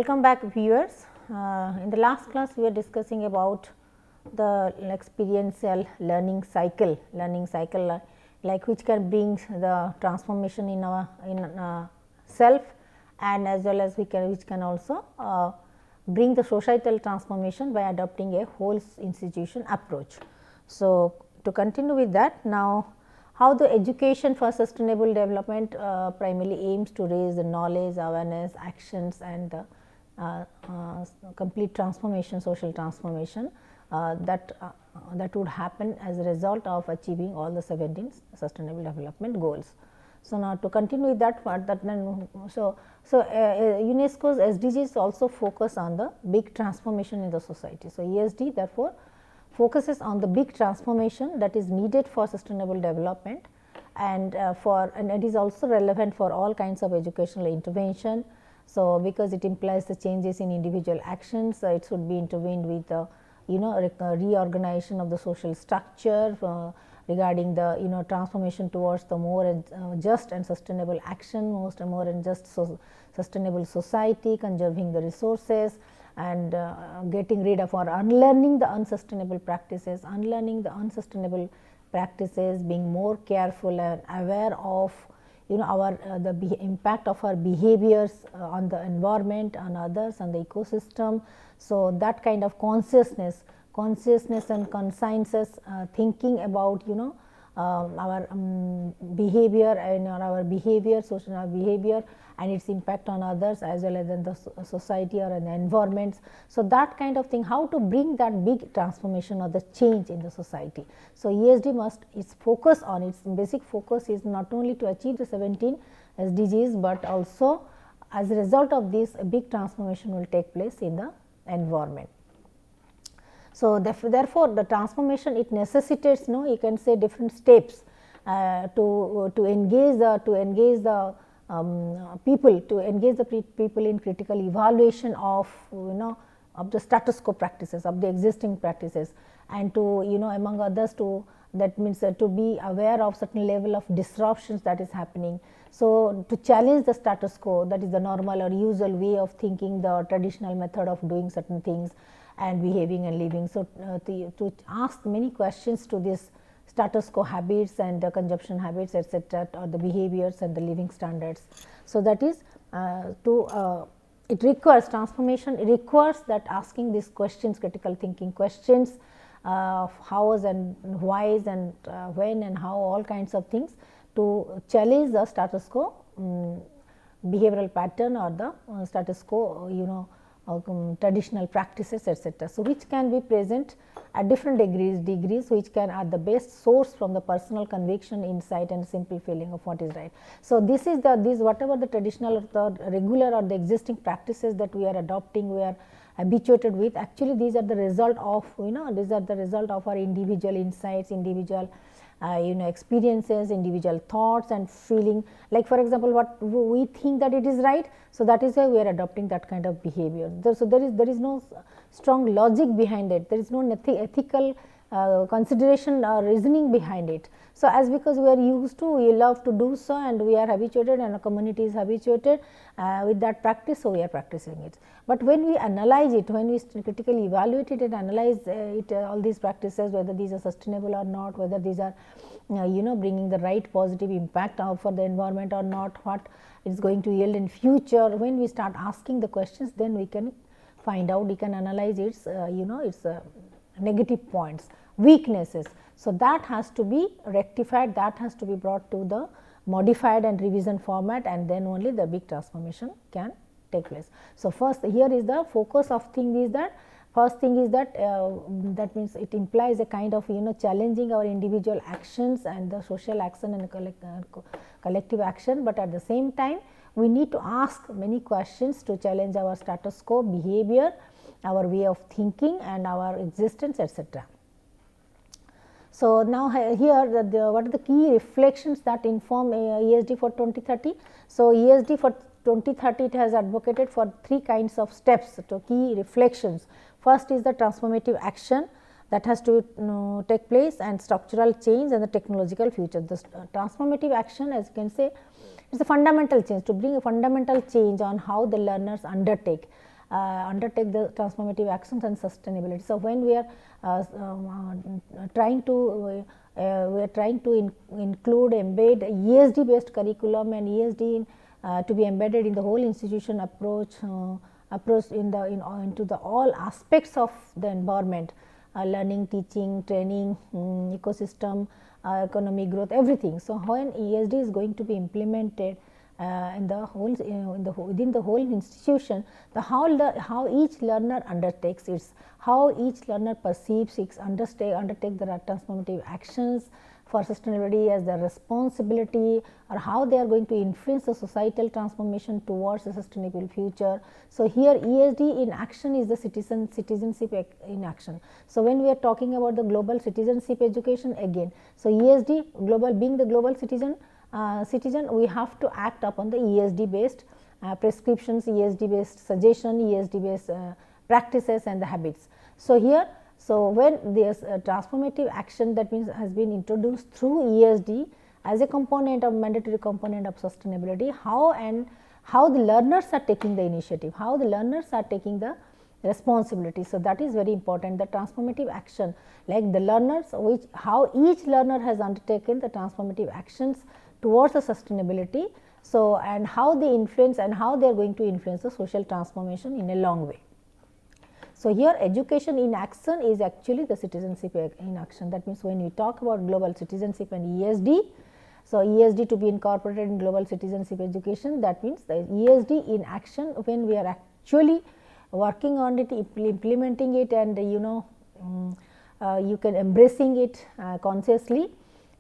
welcome back viewers. In the last class we were discussing about the experiential learning cycle like which can bring the transformation in our self, and as well as which can also bring the societal transformation by adopting a whole institution approach. So, to continue with that, now how the education for sustainable development primarily aims to raise the knowledge, awareness, actions and the complete transformation, social transformation that would happen as a result of achieving all the 17 sustainable development goals. So, now to continue with that part, UNESCO's SDGs also focus on the big transformation in the society. So, ESD therefore focuses on the big transformation that is needed for sustainable development, and it is also relevant for all kinds of educational intervention. So, because it implies the changes in individual actions, it should be intervened with reorganization of the social structure regarding the transformation towards the more just and sustainable action, more and just sustainable society, conserving the resources, and getting rid of or unlearning the unsustainable practices, being more careful and aware of our the impact of our behaviors on the environment, on others, on the ecosystem. So, that kind of consciousness and conscientious thinking about our behavior and our behavior, social behavior and its impact on others as well as in the society or in the environments. So, that kind of thing, how to bring that big transformation or the change in the society. So, ESD its focus on its basic focus is not only to achieve the 17 SDGs, but also as a result of this a big transformation will take place in the environment. So, therefore, the transformation it necessitates you can say different steps to engage the people in critical evaluation of of the status quo practices, of the existing practices, and to among others that means to be aware of certain level of disruptions that is happening. So, to challenge the status quo, that is the normal or usual way of thinking, the traditional method of doing certain things and behaving and living. So, to ask many questions to this status quo habits and the consumption habits, etc., or the behaviors and the living standards. So, that is it requires transformation, it requires that asking these questions, critical thinking questions of hows and whys and when and how, all kinds of things to challenge the status quo behavioral pattern or the status quo traditional practices, etc. So, which can be present at different degrees which can are the best source from the personal conviction, insight and simple feeling of what is right. So, this is whatever the traditional or the regular or the existing practices that we are adopting, we are habituated with, actually these are the result of our individual insights, individual experiences, individual thoughts and feeling. Like for example, what we think that it is right, so that is why we are adopting that kind of behavior. So, there is no strong logic behind it, there is no ethical consideration or reasoning behind it. So, as because we are used to, we love to do so and we are habituated and a community is habituated with that practice, so we are practicing it. But when we analyze it, when we critically evaluate it and analyze all these practices, whether these are sustainable or not, whether these are bringing the right positive impact for the environment or not, what it is going to yield in future, when we start asking the questions, then we can find out, we can analyze its its negative points, weaknesses. So, that has to be rectified, that has to be brought to the modified and revision format, and then only the big transformation can take place. So, first here is the focus of thing is that first thing is that that means it implies a kind of challenging our individual actions and the social action and collective action, but at the same time we need to ask many questions to challenge our status quo behavior, our way of thinking and our existence, etc. So, now here what are the key reflections that inform ESD for 2030? So, ESD for 2030 it has advocated for three kinds of steps to key reflections. First is the transformative action that has to take place, and structural change and the technological future. The transformative action, as you can say, is a fundamental change, to bring a fundamental change on how the learners undertake undertake the transformative actions and sustainability. So, when we are trying to include, embed ESD based curriculum and ESD to be embedded in the whole institution approach into the all aspects of the environment, learning, teaching, training, ecosystem, economic growth, everything. So, when ESD is going to be implemented in the whole within the whole institution, how each learner undertakes its, how each learner perceives its undertake the transformative actions for sustainability as their responsibility, or how they are going to influence the societal transformation towards a sustainable future. So, here ESD in action is the citizenship in action. So, when we are talking about the global citizenship education again, so ESD global, being the global citizen, we have to act upon the ESD based prescriptions, ESD based suggestion, ESD based practices and the habits. So, here, so when this transformative action, that means has been introduced through ESD as a component of mandatory component of sustainability, how the learners are taking the initiative, how the learners are taking the responsibility. So, that is very important, the transformative action, like the learners, how each learner has undertaken the transformative actions towards the sustainability. So, and how they influence and how they are going to influence the social transformation in a long way. So, here education in action is actually the citizenship in action. That means, when we talk about global citizenship and ESD, so ESD to be incorporated in global citizenship education, that means the ESD in action, when we are actually working on it, implementing it, and you can embracing it consciously,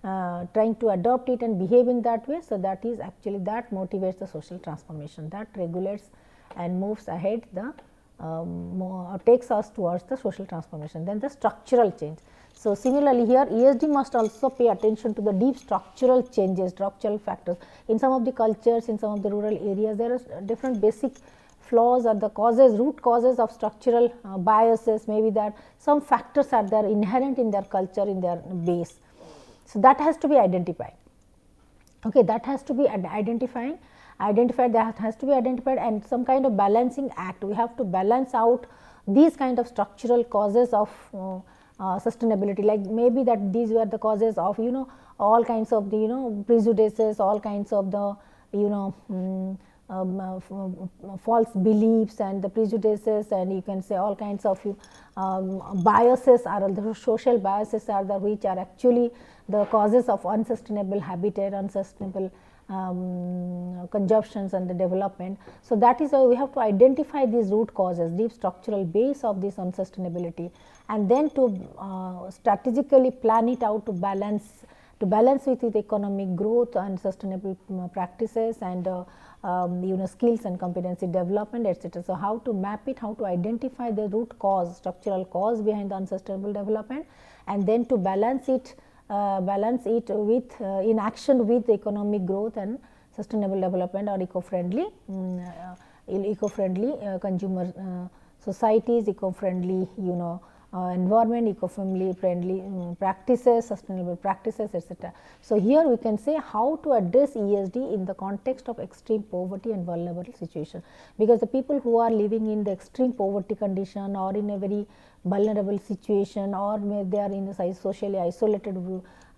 trying to adopt it and behave in that way. So, that is actually that motivates the social transformation, that regulates and moves ahead the takes us towards the social transformation. Then the structural change. So, similarly, here ESD must also pay attention to the deep structural changes, structural factors. In some of the cultures, in some of the rural areas, there are different basic flaws or the causes, root causes of structural biases, maybe that some factors are there inherent in their culture, in their base. So, that has to be identified. Okay, that has to be identified, that has to be identified, and some kind of balancing act. We have to balance out these kind of structural causes of sustainability, like maybe that these were the causes of all kinds of the prejudices, all kinds of the false beliefs and the prejudices, and you can say all kinds of biases are the social biases are the which are actually the causes of unsustainable habitat, unsustainable consumptions and the development. So, that is why we have to identify these root causes, deep structural base of this unsustainability, and then to strategically plan it out to balance with economic growth and sustainable practices and skills and competency development, etc. So, how to map it, how to identify the root cause, structural cause behind the unsustainable development, and then to balance it with in action with economic growth and sustainable development or eco-friendly consumer societies, eco-friendly environment, eco-friendly practices, sustainable practices, etc. So, here we can say how to address ESD in the context of extreme poverty and vulnerable situation, because the people who are living in the extreme poverty condition or in a very vulnerable situation, or they are in a socially isolated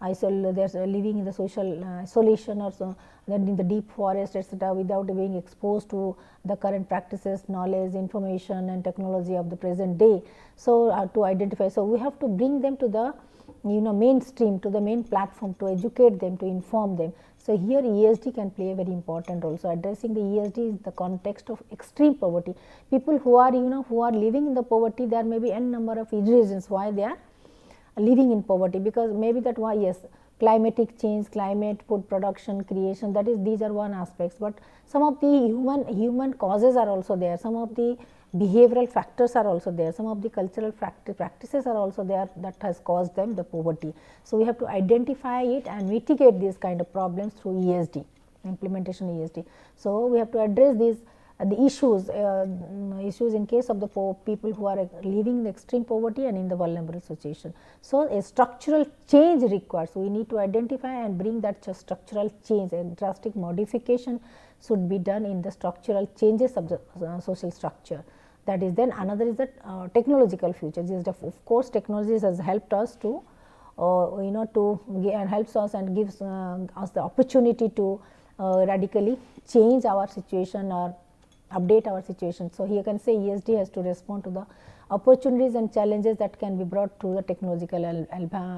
they are living in the social isolation, or so then in the deep forest, etc., without being exposed to the current practices, knowledge, information and technology of the present day. So, to identify, so we have to bring them to the mainstream, to the main platform, to educate them, to inform them. So, here ESD can play a very important role. So, addressing the ESD in the context of extreme poverty, people who are who are living in the poverty, there may be n number of reasons why they are living in poverty, because maybe that why, yes, climatic change, climate, food production, creation, that is, these are one aspects, but some of the human causes are also there, some of the behavioral factors are also there, some of the cultural practices are also there that has caused them the poverty. So, we have to identify it and mitigate these kind of problems through ESD, implementation ESD. So, we have to address these the issues in case of the people who are living in extreme poverty and in the vulnerable situation. So, a structural change requires, we need to identify and bring that structural change, and drastic modification should be done in the structural changes of the social structure. That is, then another is the technological future. This is of course technology has helped us to and helps us and gives us the opportunity to radically change our situation or update our situation. So, here you can say ESD has to respond to the opportunities and challenges that can be brought to the technological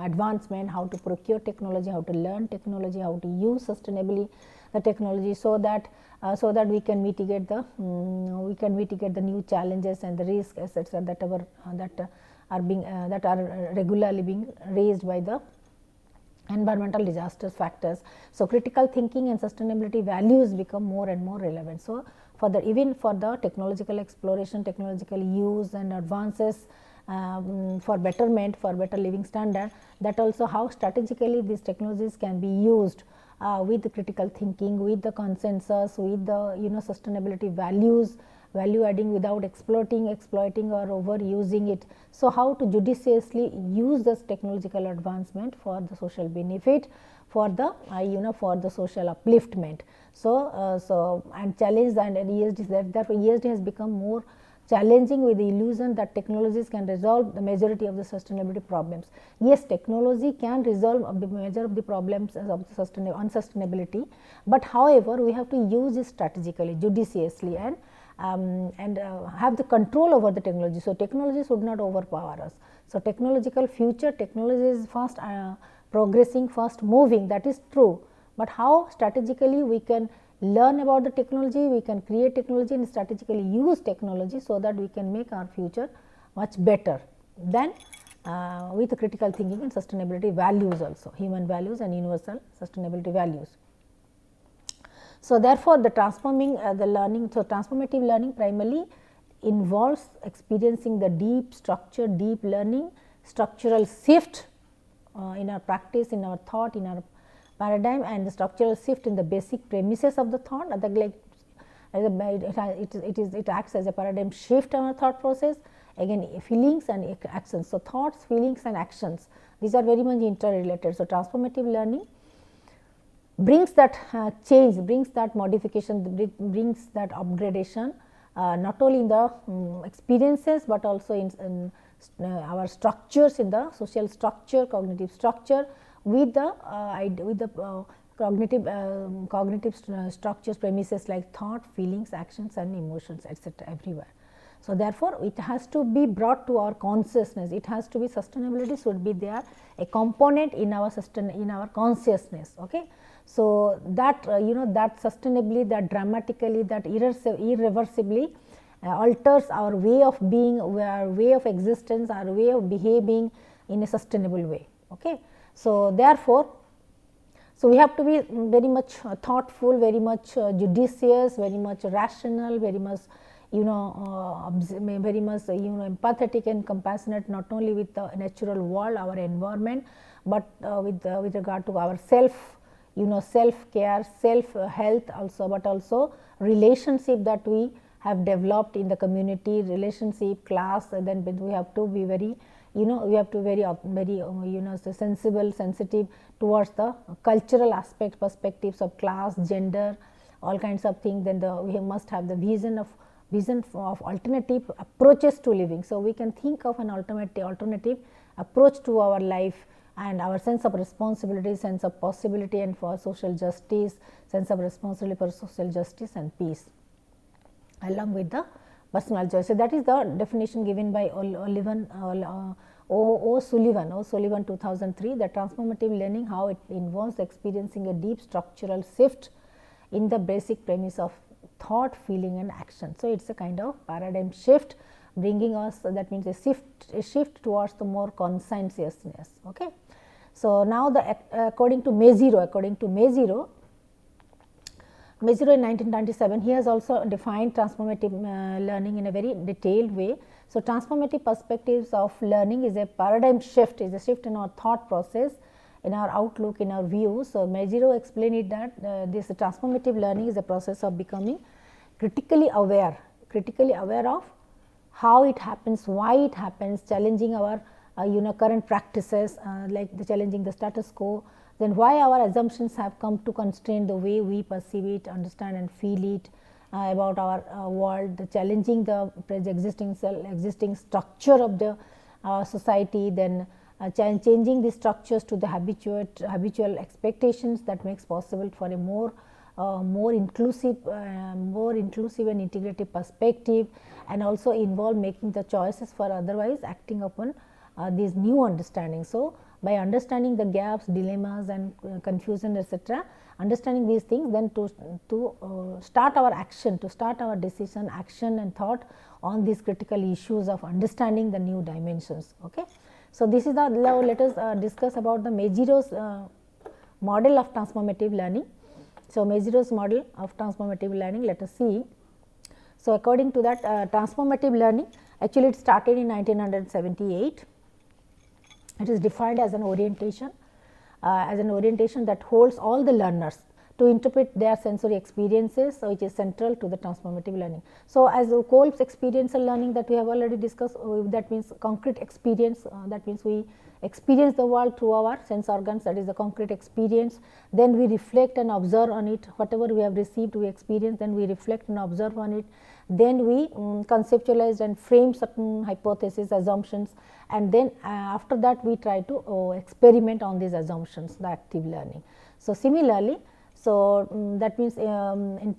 advancement, how to procure technology, how to learn technology, how to use sustainably the technology, so that we can mitigate the new challenges and the risks, etc., that are regularly being raised by the environmental disasters factors. So, critical thinking and sustainability values become more and more relevant. So, even for the technological exploration, technological use and advances for betterment, for better living standard, that also how strategically these technologies can be used with the critical thinking, with the consensus, with the sustainability values, value adding without exploiting or overusing it. So, how to judiciously use this technological advancement for the social benefit, for the for the social upliftment. So, and challenge and ESD, therefore, ESD has become more challenging with the illusion that technologies can resolve the majority of the sustainability problems. Yes, technology can resolve the major of the problems of the unsustainability, but however, we have to use it strategically, judiciously, and have the control over the technology. So, technology should not overpower us. So, technological future, technology is fast progressing, fast moving, that is true, but how strategically we can learn about the technology, we can create technology and strategically use technology, so that we can make our future much better than with critical thinking and sustainability values also, human values and universal sustainability values. So, therefore, the transforming the learning, so transformative learning primarily involves experiencing the deep structure, deep learning, structural shift in our practice, in our thought, in our paradigm, and the structural shift in the basic premises of the thought. It acts as a paradigm shift in our thought process. Again, feelings and actions. So, thoughts, feelings and actions, these are very much interrelated. So, transformative learning brings that change, brings that modification, brings that upgradation not only in the experiences, but also in our structures, in the social structure, cognitive structure, with the cognitive structures, premises like thought, feelings, actions and emotions, etc., everywhere. So, therefore, it has to be brought to our consciousness, it has to be, sustainability should be there, a component in our consciousness. Okay. So, that that sustainably, that dramatically, that irreversibly alters our way of being, our way of existence, our way of behaving in a sustainable way. Okay. So, therefore, we have to be very much thoughtful, very much judicious, very much rational, very much very much empathetic and compassionate, not only with the natural world, our environment, but with regard to our self, self care, self health also, but also relationship that we have developed in the community, relationship, class. Then we have to be very we have to very sensible, sensitive towards the cultural aspect, perspectives of class, gender, all kinds of things. Then we must have the vision of alternative approaches to living. So, we can think of an alternative approach to our life, and our sense of responsibility, sense of possibility, and for social justice, sense of responsibility for social justice and peace, along with the personal choice. So, that is the definition given by Sullivan 2003, the transformative learning, how it involves experiencing a deep structural shift in the basic premise of thought, feeling and action. So, it is a kind of paradigm shift, bringing us, that means a shift towards the more conscientiousness. Okay. So, now according to Maziero in 1997, he has also defined transformative learning in a very detailed way. So, transformative perspectives of learning is a paradigm shift, is a shift in our thought process, in our outlook, in our view. So, Maziero explained it that this transformative learning is a process of becoming critically aware of how it happens, why it happens, challenging our current practices, like challenging the status quo, then why our assumptions have come to constrain the way we perceive it, understand and feel it, about our world, challenging the existing structure of the society, then changing the structures to the habitual expectations that makes possible for a more inclusive and integrative perspective, and also involve making the choices for otherwise acting upon these new understandings. So, by understanding the gaps, dilemmas and confusion, etc., understanding these things, then to start our action, to start our decision, action and thought on these critical issues of understanding the new dimensions. Okay. So, this is the, now let us discuss about the Mejiro's model of transformative learning. So, Mejiro's model of transformative learning, let us see. So, according to that transformative learning, actually it started in 1978. It is defined as an orientation that holds all the learners to interpret their sensory experiences, so which is central to the transformative learning. So, as Kolb's experiential learning that we have already discussed, that means concrete experience, that means we experience the world through our sense organs, that is the concrete experience. Then we reflect and observe on it, whatever we have received we experience, then we reflect and observe on it. Then we conceptualize and frame certain hypotheses, assumptions, and then after that we try to experiment on these assumptions, the active learning. So, similarly, so that means in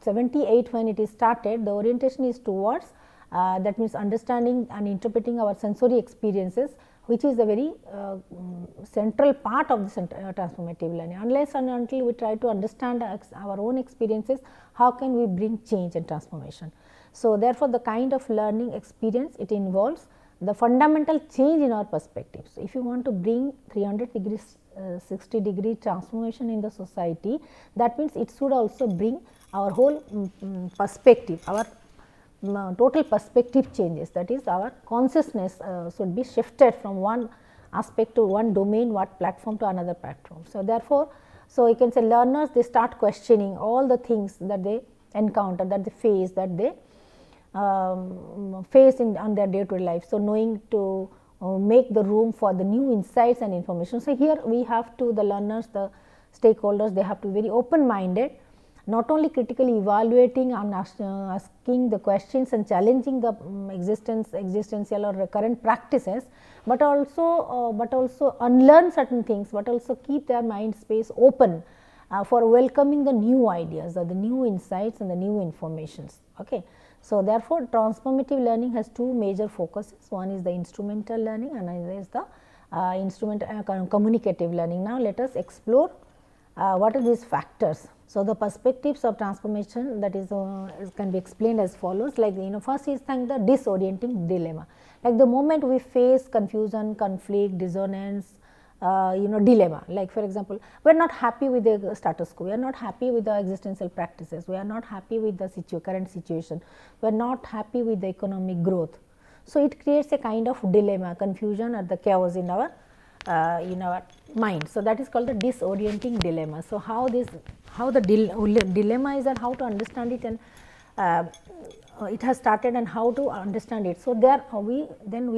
78 when it is started, the orientation is towards that means understanding and interpreting our sensory experiences, which is a very central part of the transformative learning. Unless and until we try to understand our own experiences, how can we bring change and transformation? So, therefore, the kind of learning experience, it involves the fundamental change in our perspective. So, if you want to bring 360-degree transformation in the society, that means it should also bring our whole perspective, our total perspective changes, that is our consciousness should be shifted from one aspect to one domain, what platform to another platform. So, therefore, so you can say learners, they start questioning all the things that they encounter, that they face, that they face on their day-to-day life. So, knowing to make the room for the new insights and information. So, here we have to, the learners, the stakeholders, they have to be very open-minded, not only critically evaluating and asking the questions and challenging the existential or current practices, but also unlearn certain things, but also keep their mind space open for welcoming the new ideas or the new insights and the new informations. Okay. So, therefore, transformative learning has two major focuses. One is the instrumental learning and another is the communicative learning. Now, let us explore what are these factors. So, the perspectives of transformation, that is can be explained as follows, like first is the disorienting dilemma. Like the moment we face confusion, conflict, dissonance, dilemma, like for example, we are not happy with the status quo, we are not happy with the existential practices, we are not happy with the current situation, we are not happy with the economic growth. So, it creates a kind of dilemma, confusion or the chaos in our mind. So, that is called the disorienting dilemma. So, how the dilemma is and how to understand it, and it has started and how to understand it. So, there we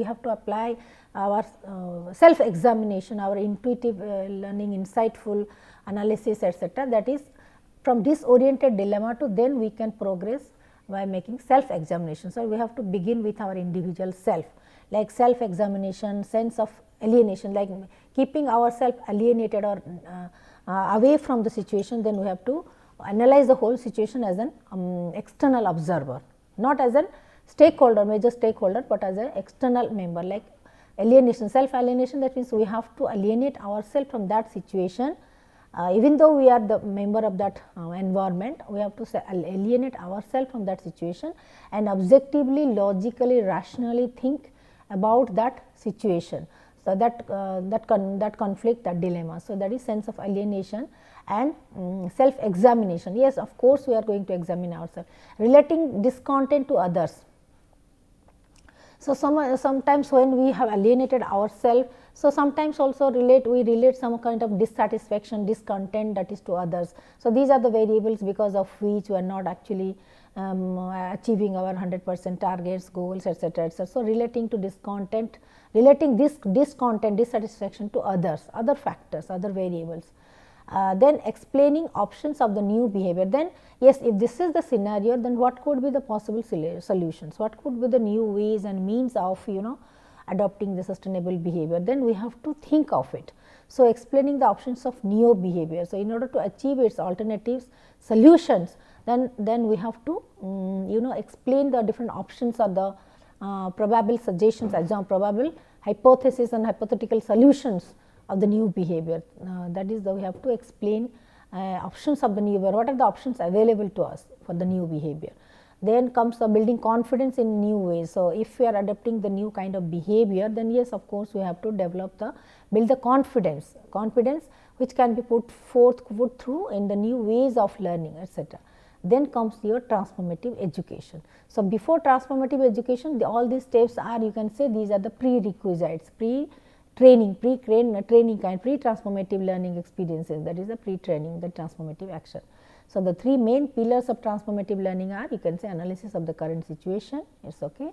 have to apply our self examination, our intuitive learning, insightful analysis, etc. That is, from disoriented dilemma to then we can progress by making self examination. So, we have to begin with our individual self, like self examination, sense of alienation, like keeping ourselves alienated or away from the situation. Then we have to analyze the whole situation as an external observer, not as a stakeholder, major stakeholder, but as an external member, like alienation, self alienation. That means we have to alienate ourselves from that situation, even though we are the member of that environment, we have to alienate ourselves from that situation and objectively, logically, rationally think about that situation. So, that conflict, that dilemma. So, that is sense of alienation and self examination. Yes, of course, we are going to examine ourselves. Relating discontent to others. So, sometimes when we have alienated ourselves, so sometimes also we relate some kind of dissatisfaction, discontent, that is to others. So, these are the variables because of which we are not actually achieving our 100% targets, goals, etc., etc. So, relating to discontent, relating this discontent, dissatisfaction to others, other factors, other variables. Then explaining options of the new behavior. Then yes, if this is the scenario, then what could be the possible solutions, what could be the new ways and means of adopting the sustainable behavior, then we have to think of it. So, explaining the options of neo behavior. So, in order to achieve its alternatives solutions, then we have to explain the different options or the probable suggestions, probable hypothesis and hypothetical solutions of the new behavior. That is, we have to explain options of the new behavior, what are the options available to us for the new behavior. Then comes the building confidence in new ways. So, if we are adopting the new kind of behavior, then yes, of course, we have to develop build the confidence which can be put through in the new ways of learning, etc. Then comes your transformative education. So, before transformative education, all these steps are, you can say, these are the prerequisites, pre-training kind, pre-transformative learning experiences, that is the pre-training, the transformative action. So, the three main pillars of transformative learning are, you can say, analysis of the current situation, it's okay.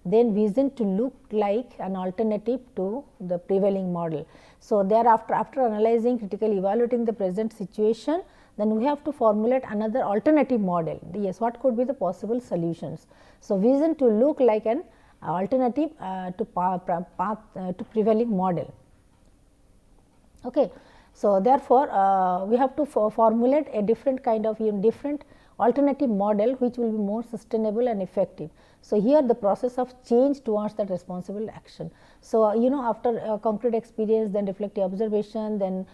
Then vision to look like an alternative to the prevailing model. So, thereafter, after analyzing, critically evaluating the present situation, then we have to formulate another alternative model. Yes, what could be the possible solutions? So, vision to look like an alternative to prevailing model. Okay. So, therefore, we have to formulate a different kind of different alternative model which will be more sustainable and effective. So, here the process of change towards that responsible action. So, after concrete experience, then reflective observation, then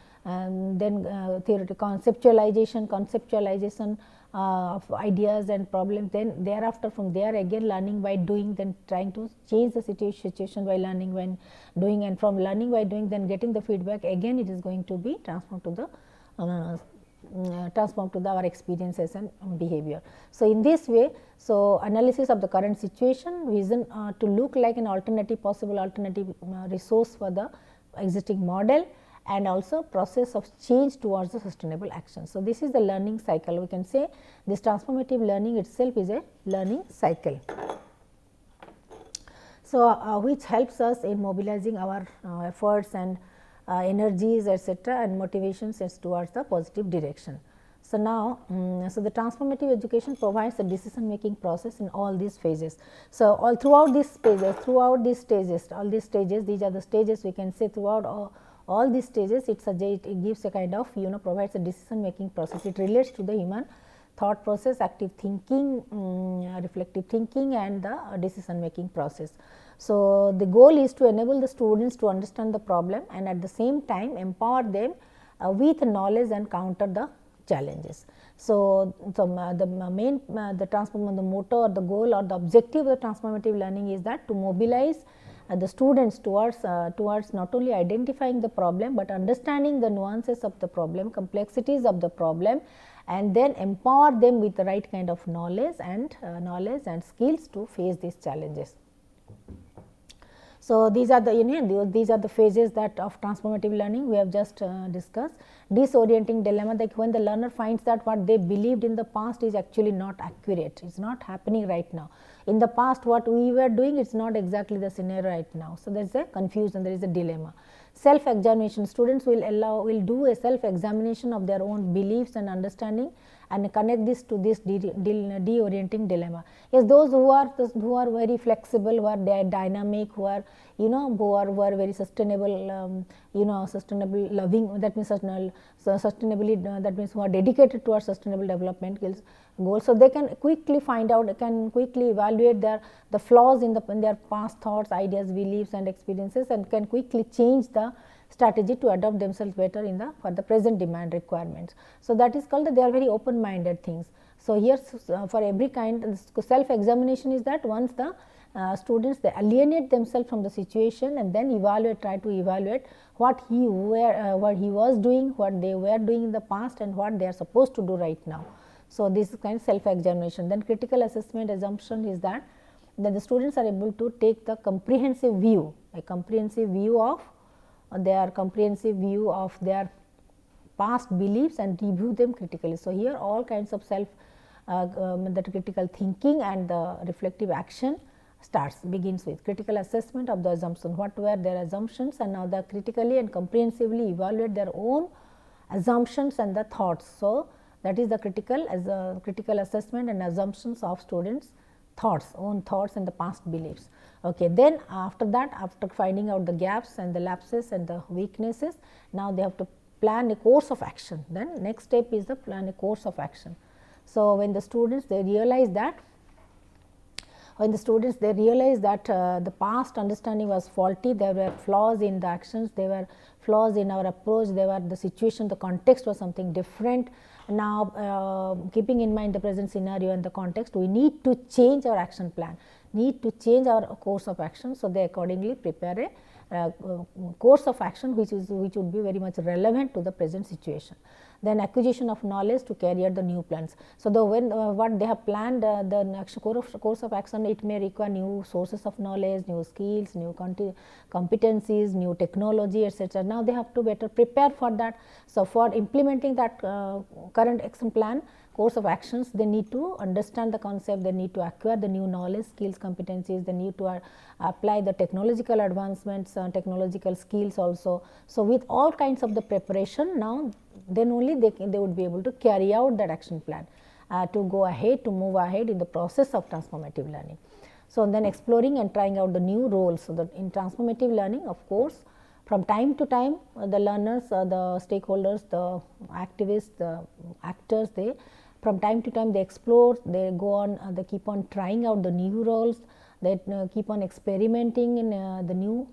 theoretical conceptualization of ideas and problems, then thereafter from there again learning by doing, then trying to change the situation by learning when doing, and from learning by doing, then getting the feedback, again it is going to be transformed to our experiences and behavior. So, in this way, so analysis of the current situation, vision to look like an alternative, possible alternative resource for the existing model, and also process of change towards the sustainable action. So, this is the learning cycle. We can say this transformative learning itself is a learning cycle. So, which helps us in mobilizing our efforts and energies, etc., and motivations towards the positive direction. So, now, so the transformative education provides a decision making process in all these phases. So, all throughout these stages, these are the stages we can say throughout all these stages, it gives a kind of provides a decision making process. It relates to the human thought process, active thinking, reflective thinking, and the decision making process. So, the goal is to enable the students to understand the problem and at the same time empower them with knowledge and counter the challenges. So, the main the motto or the goal or the objective of the transformative learning is that to mobilize the students towards not only identifying the problem, but understanding the nuances of the problem, complexities of the problem, and then empower them with the right kind of knowledge and skills to face these challenges. So, these are the phases that of transformative learning we have just discussed. Disorienting dilemma, like when the learner finds that what they believed in the past is actually not accurate, it is not happening right now. In the past what we were doing, it is not exactly the scenario right now. So, there is a confusion, there is a dilemma. Self examination, students will do a self examination of their own beliefs and understanding and connect this to this deorienting dilemma. Yes, those who are very flexible, who are dynamic, who are who are very sustainable, sustainable loving, that means sustainably, that means who are dedicated towards sustainable development goals. So, they can quickly find out, can quickly evaluate the flaws in their past thoughts, ideas, beliefs and experiences, and can quickly change the strategy to adopt themselves better for the present demand requirements. So, that is called they are very open minded things. So, here for every kind self examination is that once the students they alienate themselves from the situation and then try to evaluate what he was doing, what they were doing in the past, and what they are supposed to do right now. So, this is kind of self examination. Then critical assessment assumption is that the students are able to take the comprehensive view, a comprehensive view of their past beliefs and review them critically. So, here all kinds of that critical thinking and the reflective action begins with critical assessment of the assumption, what were their assumptions, and now they critically and comprehensively evaluate their own assumptions and the thoughts. So, that is the critical as a critical assessment and assumptions of students thoughts, own thoughts and the past beliefs. Okay. Then after that, after finding out the gaps and the lapses and the weaknesses, now they have to plan a course of action. Then next step is the plan a course of action. So, when the students they realize that the past understanding was faulty, there were flaws in the actions, there were flaws in our approach, there were the situation, the context was something different. Now, keeping in mind the present scenario and the context, we need to change our action plan, need to change our course of action. So, they accordingly prepare a course of action which would be very much relevant to the present situation. Then acquisition of knowledge to carry out the new plans. So, what they have planned the action course of action, it may require new sources of knowledge, new skills, new competencies, new technology, etc. Now, they have to better prepare for that. So, for implementing that current action plan course of actions, they need to understand the concept, they need to acquire the new knowledge, skills, competencies, they need to apply the technological advancements, technological skills also. So, with all kinds of the preparation, now then only they would be able to carry out that action plan to go ahead, to move ahead in the process of transformative learning. So, then exploring and trying out the new roles. So, that in transformative learning, of course, from time to time the learners, the stakeholders, the activists, the actors, they from time to time they explore, they go on, they keep on trying out the new roles, they keep on experimenting in the new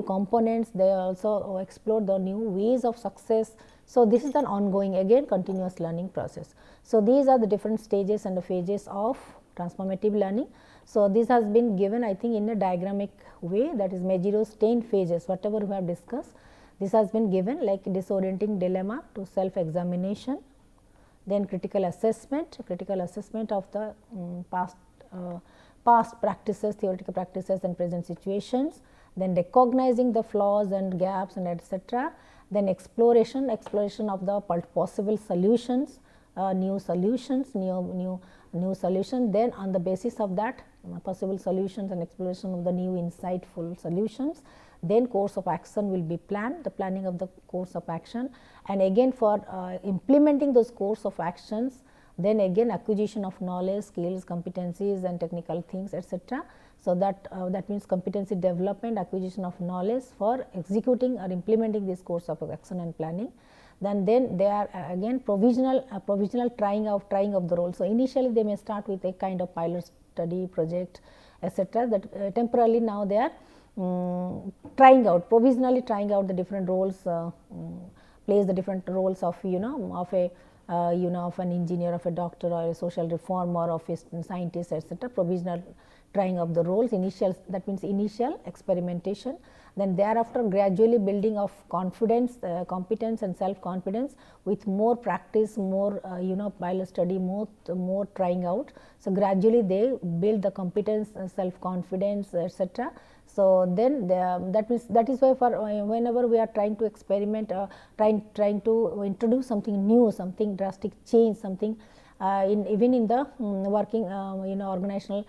components, they also explore the new ways of success. So, this is an ongoing again continuous learning process. So, these are the different stages and the phases of transformative learning. So, this has been given I think in a diagrammatic way, that is Mejiro's 10 phases, whatever we have discussed, this has been given like disorienting dilemma to self examination, then critical assessment of the past practices, theoretical practices and present situations, then recognizing the flaws and gaps and etc. Then exploration of the possible solutions, new solutions, then on the basis of that possible solutions and exploration of the new insightful solutions, then course of action will be planned, the planning of the course of action, and again for implementing those course of actions, then again acquisition of knowledge, skills, competencies and technical things, etc. So, that means competency development, acquisition of knowledge for executing or implementing this course of action and planning. Then they are again provisional trying of the role. So, initially they may start with a kind of pilot study project, etc. that temporarily now they are provisionally trying out the different roles, plays the different roles of of an engineer, of a doctor or a social reformer, of a scientist, etc. Provisional trying of the roles, initial, that means initial experimentation. Then thereafter gradually building of confidence, competence and self confidence with more practice, more pilot study, more trying out. So, gradually they build the competence, self confidence, etc. So, then that is why for whenever we are trying to experiment, trying to introduce something new, something drastic change, something even in the working organizational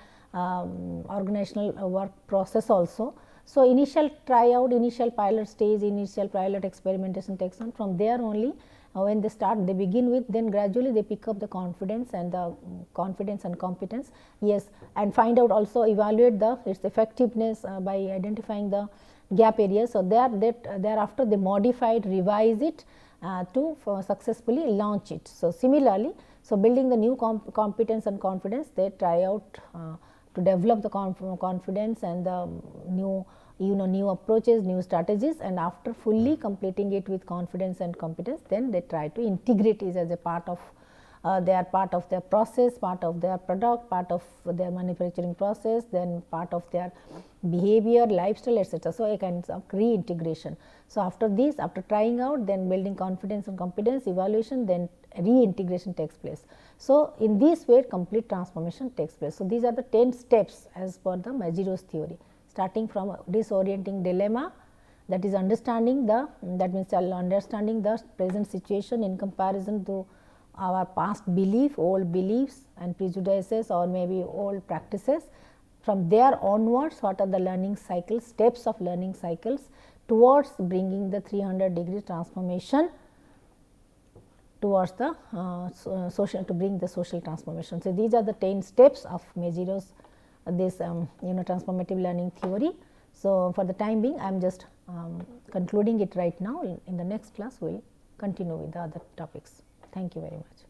work process also. So, initial tryout, initial pilot stage, initial pilot experimentation takes on. From there only when they start, they begin with, then gradually they pick up the confidence and competence. Yes, and find out also, evaluate its effectiveness by identifying the gap areas. So, thereafter they modify it, revise it to successfully launch it. So, similarly, so building the new competence and confidence, they try out to develop the confidence and the new approaches, new strategies, and after fully completing it with confidence and competence, then they try to integrate it as a part of their process, part of their product, part of their manufacturing process, then part of their behavior, lifestyle, etc. So, a kind of reintegration. So, after this, after trying out, then building confidence and competence, evaluation, then reintegration takes place. So, in this way complete transformation takes place. So, these are the 10 steps as per the Mejiro's theory, starting from disorienting dilemma, that is understanding the present situation in comparison to our past belief, old beliefs and prejudices, or maybe old practices. From there onwards, what are the learning cycles, steps of learning cycles towards bringing the 300-degree transformation towards the social, to bring the social transformation. So, these are the 10 steps of Mejiro's this transformative learning theory. So, for the time being I am just concluding it right now. In the next class we will continue with the other topics. Thank you very much.